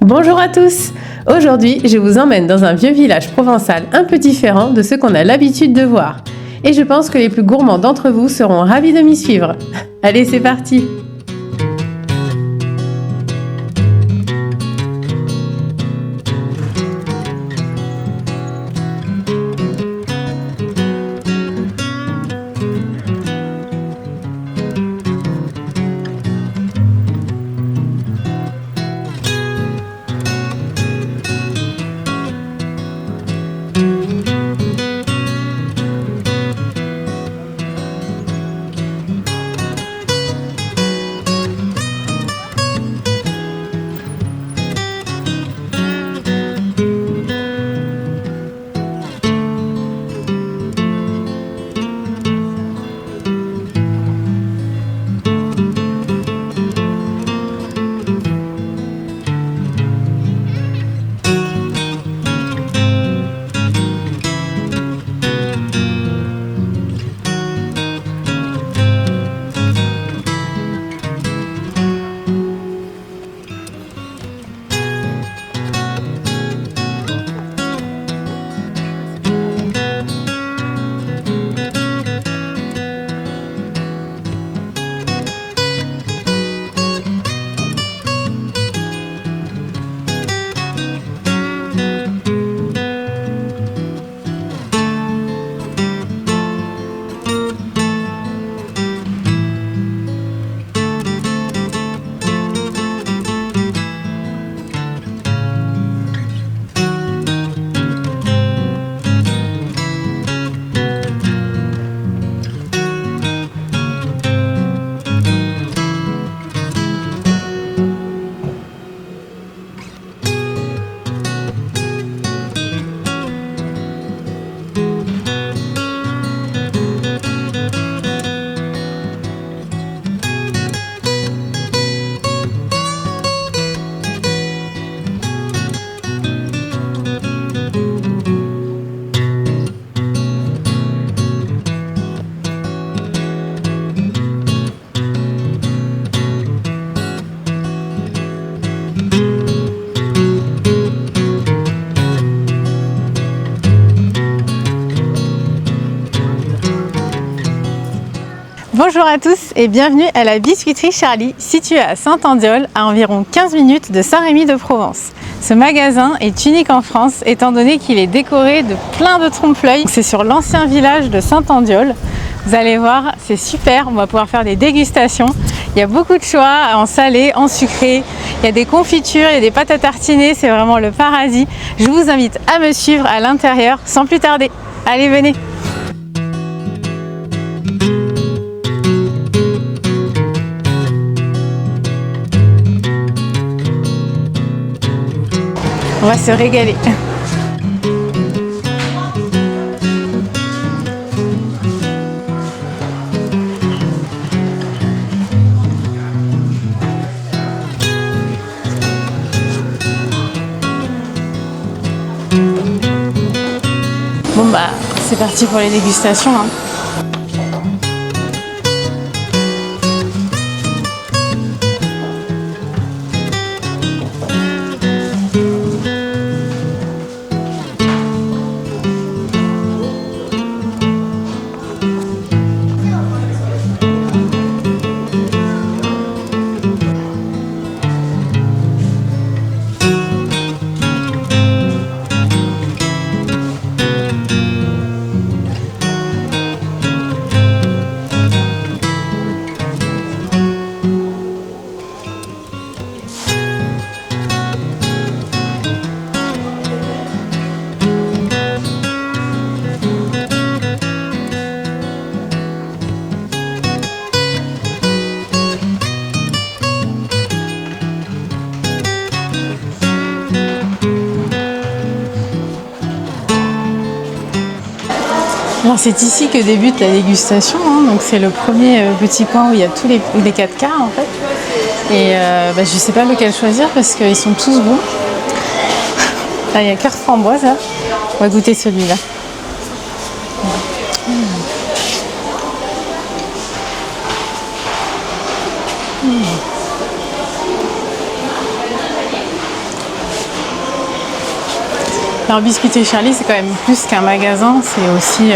Bonjour à tous! Aujourd'hui, je vous emmène dans un vieux village provençal un peu différent de ce qu'on a l'habitude de voir. Et je pense que les plus gourmands d'entre vous seront ravis de m'y suivre. Allez, c'est parti! Bonjour à tous et bienvenue à la Biscuiterie Charlie, située à Saint-Andiol, à environ 15 minutes de Saint-Rémy-de-Provence. Ce magasin est unique en France étant donné qu'il est décoré de plein de trompe-l'œil. C'est sur l'ancien village de Saint-Andiol. Vous allez voir, c'est super, on va pouvoir faire des dégustations. Il y a beaucoup de choix en salé, en sucré, il y a des confitures, il y a des pâtes à tartiner, c'est vraiment le paradis. Je vous invite à me suivre à l'intérieur sans plus tarder. Allez, venez! On va se régaler. Bon bah, c'est parti pour les dégustations, hein. Alors c'est ici que débute la dégustation, hein. Donc c'est le premier petit coin où il y a tous les 4 quarts en fait. Et je ne sais pas lequel choisir parce qu'ils sont tous bons. Là il y a carte framboise là. On va goûter celui-là. Alors Biscuiterie Charlie, c'est quand même plus qu'un magasin, c'est aussi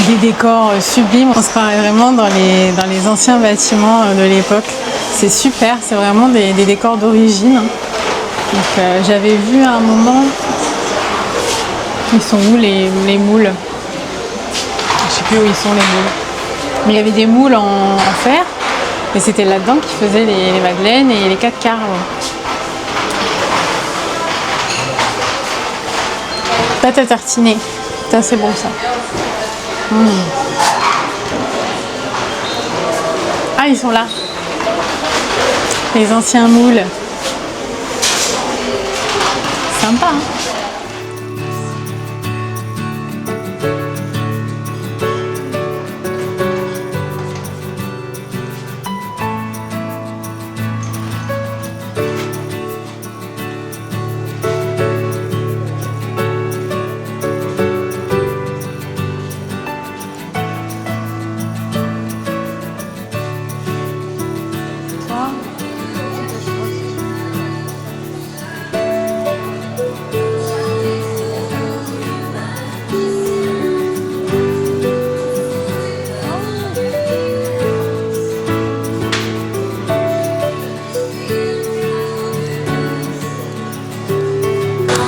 des décors sublimes. On se croirait vraiment dans les anciens bâtiments de l'époque. C'est super, c'est vraiment des décors d'origine. Donc j'avais vu à un moment, ils sont où les moules? Je sais plus où ils sont les moules. Mais il y avait des moules en fer et c'était là-dedans qu'ils faisaient les madeleines et les 4 quarts. Pâte à tartiner, ça c'est bon ça. Ah, ils sont là. Les anciens moules. Sympa, hein?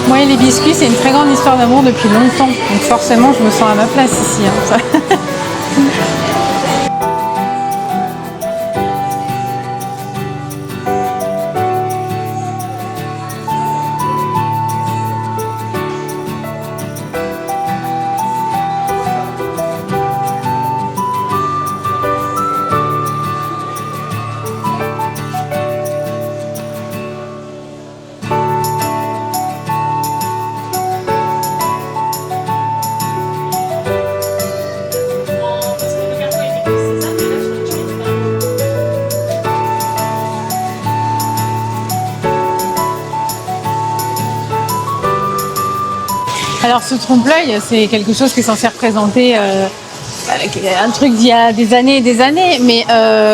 Moi et les biscuits, c'est une très grande histoire d'amour depuis longtemps. Donc forcément, je me sens à ma place ici. Hein. Alors ce trompe-l'œil, c'est quelque chose qui est censé représenter un truc d'il y a des années et des années. Mais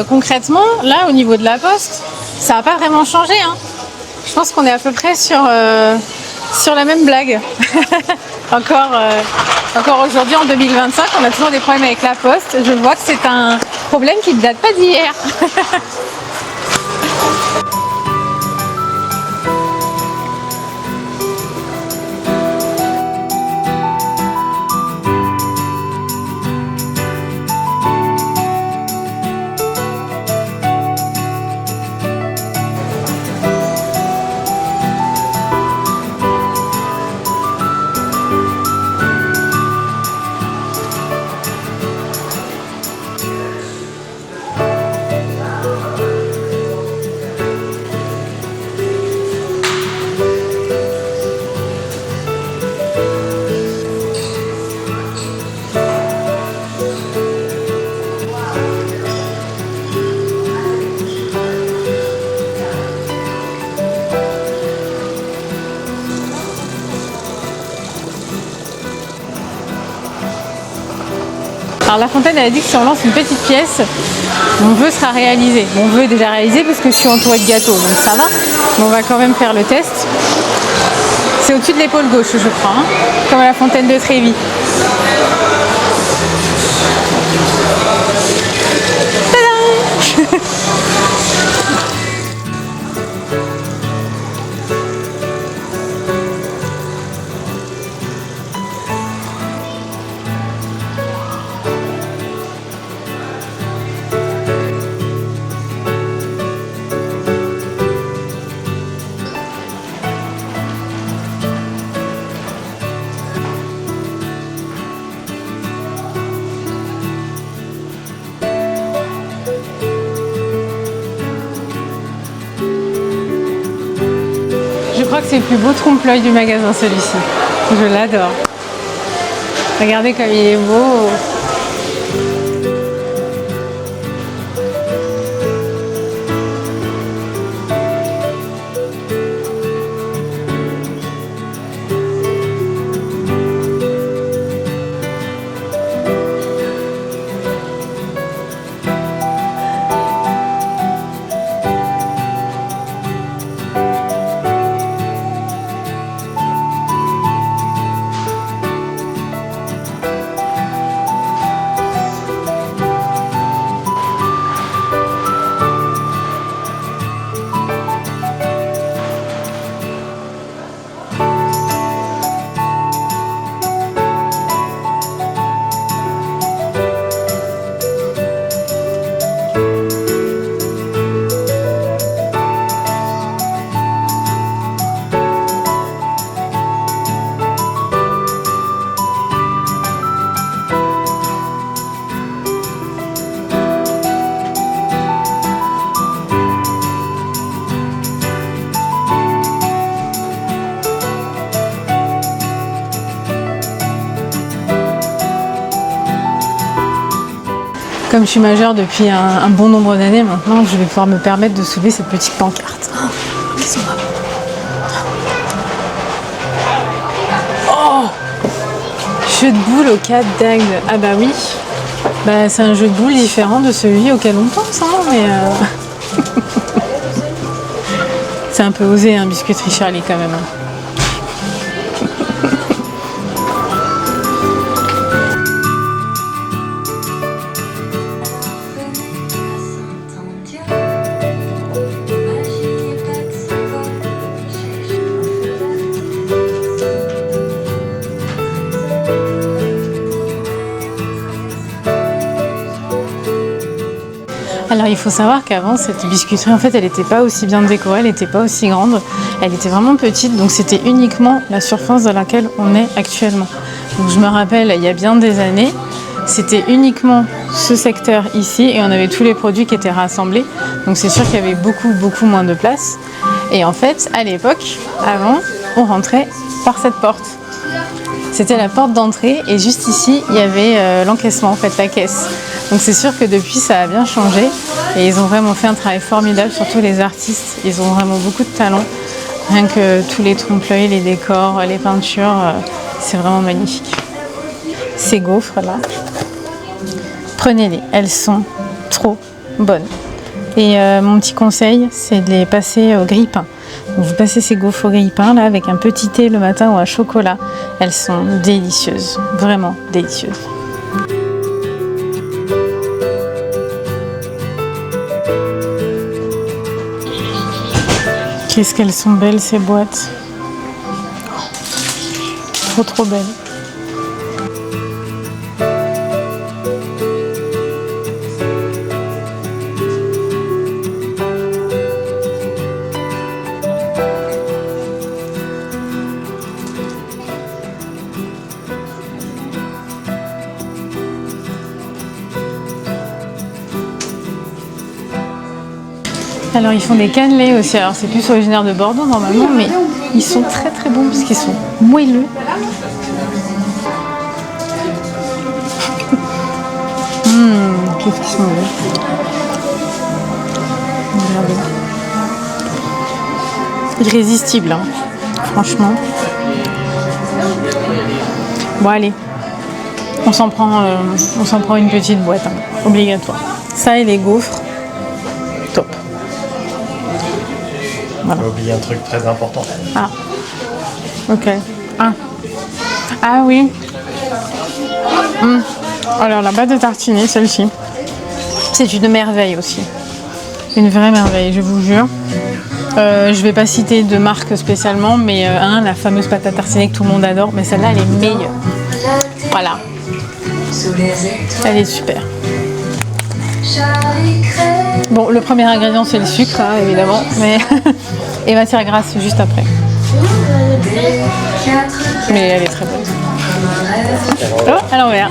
concrètement, là, au niveau de la Poste, ça n'a pas vraiment changé. Hein. Je pense qu'on est à peu près sur la même blague. Encore aujourd'hui, en 2025, on a toujours des problèmes avec la Poste. Je vois que c'est un problème qui ne date pas d'hier. Alors La Fontaine, elle a dit que si on lance une petite pièce, mon vœu sera réalisé. Mon vœu est déjà réalisé parce que je suis entourée de gâteaux, donc ça va. Mais on va quand même faire le test. C'est au-dessus de l'épaule gauche, je crois, hein, comme à la Fontaine de Trévi. Tadam! Je crois que c'est le plus beau trompe-l'œil du magasin, celui-ci. Je l'adore. Regardez comme il est beau. Comme je suis majeure depuis un bon nombre d'années maintenant, je vais pouvoir me permettre de soulever cette petite pancarte. Oh, ils sont là. Oh, jeu de boules au Cap d'Agde. Ah bah oui, bah, c'est un jeu de boules différent de celui auquel on pense, hein, mais c'est un peu osé, hein, Biscuiterie Charlie quand même. Alors il faut savoir qu'avant cette biscuiterie en fait elle n'était pas aussi bien décorée, elle n'était pas aussi grande, elle était vraiment petite donc c'était uniquement la surface dans laquelle on est actuellement. Donc je me rappelle il y a bien des années, c'était uniquement ce secteur ici et on avait tous les produits qui étaient rassemblés donc c'est sûr qu'il y avait beaucoup moins de place et en fait à l'époque avant on rentrait par cette porte. C'était la porte d'entrée et juste ici il y avait l'encaissement en fait, la caisse. Donc c'est sûr que depuis ça a bien changé et ils ont vraiment fait un travail formidable, surtout les artistes, ils ont vraiment beaucoup de talent. Rien que tous les trompe-l'œil, les décors, les peintures, c'est vraiment magnifique. Ces gaufres là, prenez-les, elles sont trop bonnes. Et mon petit conseil, c'est de les passer au grille-pain. Donc vous passez ces gaufres au grille-pain là avec un petit thé le matin ou un chocolat. Elles sont délicieuses, vraiment délicieuses. Qu'est-ce qu'elles sont belles ces boîtes. Trop belles. Alors ils font des cannelés aussi, alors c'est plus originaire de Bordeaux normalement, mais ils sont très bons parce qu'ils sont moelleux. Qu'est-ce qu'ils sont beaux. Regardez. Irrésistible, hein, franchement. Bon allez, on s'en prend une petite boîte, hein, obligatoire. Ça et les gaufres, top. Voilà. J'ai oublié un truc très important. Ah, ok. Ah oui. Alors la pâte de tartiner, celle-ci, c'est une merveille aussi. Une vraie merveille, je vous jure. Je vais pas citer de marque spécialement, mais la fameuse pâte à tartiner que tout le monde adore, mais celle-là, elle est meilleure. Voilà. Elle est super. Bon, le premier ingrédient, c'est le sucre, hein, évidemment, mais et matière grasse juste après. Mais elle est très bonne. Oh, à l'envers.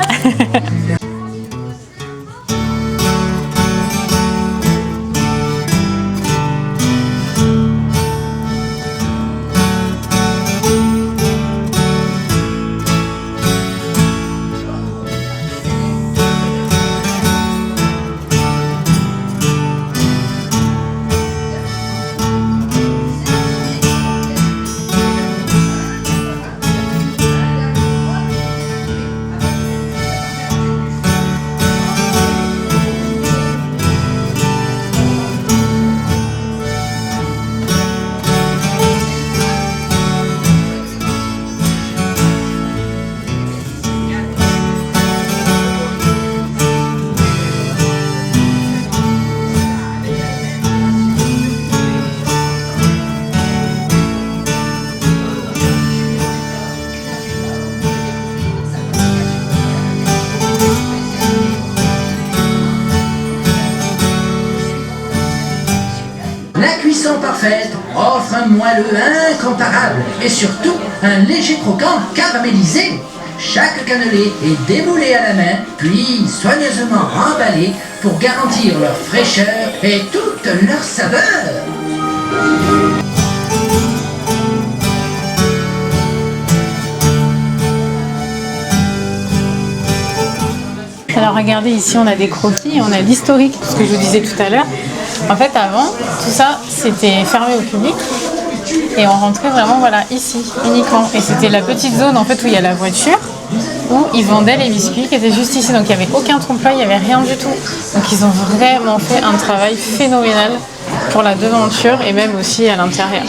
La cuisson parfaite offre un moelleux incomparable et surtout un léger croquant caramélisé. Chaque cannelé est démoulé à la main, puis soigneusement emballé pour garantir leur fraîcheur et toute leur saveur. Alors regardez ici, on a des croquis, on a l'historique, ce que je vous disais tout à l'heure. En fait, avant, tout ça, c'était fermé au public. Et on rentrait vraiment voilà, ici, uniquement. Et c'était la petite zone en fait, où il y a la voiture, où ils vendaient les biscuits qui étaient juste ici. Donc il n'y avait aucun trompe-l'œil, il n'y avait rien du tout. Donc ils ont vraiment fait un travail phénoménal pour la devanture et même aussi à l'intérieur.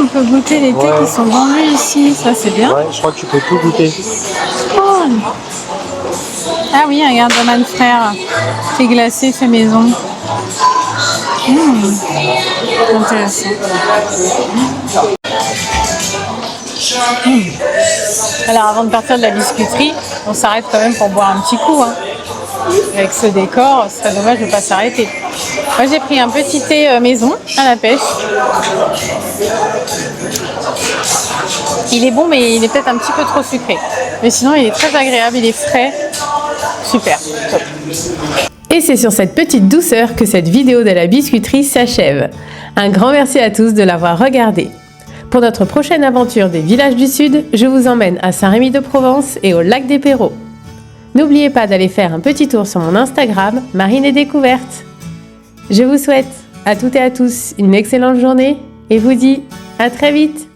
On peut goûter les thés qui sont vendus ici, ça c'est bien. Ouais, je crois que tu peux tout goûter. Oh. Ah oui, regarde, Roman Frère, thé glacé fait maison. Intéressant. Alors avant de partir de la biscuiterie, on s'arrête quand même pour boire un petit coup. Hein. Avec ce décor, ce serait dommage de ne pas s'arrêter. Moi j'ai pris un petit thé maison à la pêche. Il est bon mais il est peut-être un petit peu trop sucré. Mais sinon il est très agréable, il est frais. Super, top. Et c'est sur cette petite douceur que cette vidéo de la biscuiterie s'achève. Un grand merci à tous de l'avoir regardée. Pour notre prochaine aventure des villages du Sud, je vous emmène à Saint-Rémy-de-Provence et au lac des Perraux. N'oubliez pas d'aller faire un petit tour sur mon Instagram, Marine et Découverte. Je vous souhaite à toutes et à tous une excellente journée et vous dis à très vite.